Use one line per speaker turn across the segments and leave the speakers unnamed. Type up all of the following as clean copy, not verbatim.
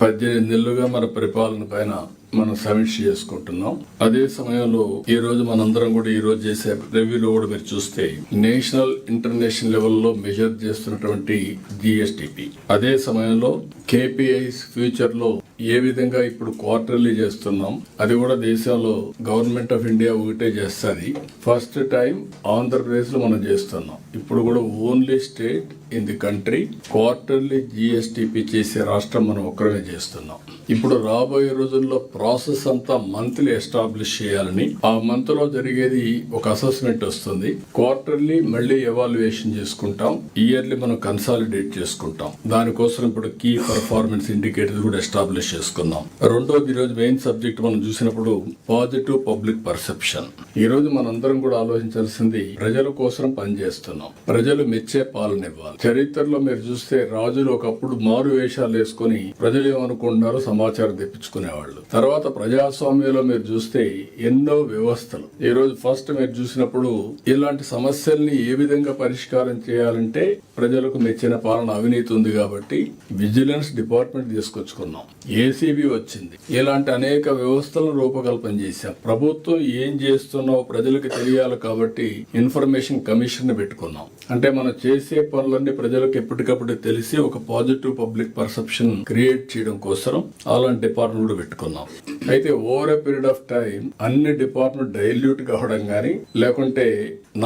18 నెలలుగా మన పరిపాలన పైన మనం సమీక్ష చేసుకుంటున్నాం. అదే సమయంలో ఈ రోజు మనందరం కూడా ఈ రోజు చేసే రివ్యూలో కూడా మీరు చూస్తే నేషనల్ ఇంటర్నేషనల్ లెవెల్లో మెజర్ చేస్తున్నటువంటి జిఎస్టిపి, అదే సమయంలో కేపీఐస్ ఫ్యూచర్ లో ఏ విధంగా ఇప్పుడు క్వార్టర్లీ చేస్తున్నాం, అది కూడా దేశంలో గవర్నమెంట్ ఆఫ్ ఇండియా ఒకటే చేస్తుంది. ఫస్ట్ టైం ఆంధ్రప్రదేశ్ లో మనం చేస్తున్నాం. ఇప్పుడు కూడా only state in the country quarterly GSTP చేసే రాష్ట్రం మనం ఒక్కరమే చేస్తున్నాం. ఇప్పుడు రాబోయే రోజుల్లో ప్రాసెస్ అంతా మంత్లీ ఎస్టాబ్లిష్ చేయాలని, ఆ మంత్ లో జరిగేది ఒక అసెస్మెంట్ వస్తుంది. క్వార్టర్లీ మళ్ళీ ఎవాల్యుయేషన్ చేసుకుంటాం, ఇయర్లీ మనం కన్సాలిడేట్ చేసుకుంటాం. దానికోసం ఇప్పుడు కీ పర్ఫార్మెన్స్ ఇండికేటర్స్ కూడా ఎస్టాబ్లిష్ చేసుకుందాం. రెండోది, ఈ రోజు మెయిన్ సబ్జెక్ట్ మనం చూసినప్పుడు పాజిటివ్ పబ్లిక్ పర్సెప్షన్. ఈ రోజు మనందరం కూడా ఆలోచించాల్సింది, ప్రజల కోసం పనిచేస్తున్నాం, ప్రజలు మెచ్చే పాలన ఇవ్వాలి. చరిత్రలో మీరు చూస్తే రాజులు ఒకప్పుడు మారు వేషాలు వేసుకుని ప్రజలు ఏమనుకుంటున్నారో సమాచారం తెప్పించుకునేవాళ్ళు. తర్వాత ప్రజాస్వామ్యంలో మీరు చూస్తే ఎన్నో వ్యవస్థలు. ఈ రోజు ఫస్ట్ మీరు చూసినప్పుడు ఇలాంటి సమస్యల్ని ఏ విధంగా పరిష్కారం చేయాలంటే ప్రజలకు మెచ్చిన పాలన, అవినీతి ఉంది కాబట్టి విజిలెన్స్ డిపార్ట్మెంట్ తీసుకొచ్చుకున్నాం, ఏసీబీ వచ్చింది. ఇలాంటి అనేక వ్యవస్థలను రూపకల్పన చేశాం. ప్రభుత్వం ఏం చేస్తున్నావు ప్రజలకు తెలియాలి కాబట్టి ఇన్ఫర్మేషన్ కమిషన్ పెట్టుకున్నాం. అంటే మనం చేసే పనులన్నీ ప్రజలకు ఎప్పటికప్పుడు తెలిసి ఒక పాజిటివ్ పబ్లిక్ పర్సెప్షన్ క్రియేట్ చేయడం కోసం అలాంటి డిపార్ట్మెంట్ కూడా పెట్టుకున్నాం. అయితే over a period of time అన్ని డిపార్ట్మెంట్ డైల్యూట్ కావడం గానీ లేకుంటే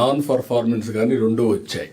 నాన్ పర్ఫార్మెన్స్ గానీ రెండూ వచ్చాయి.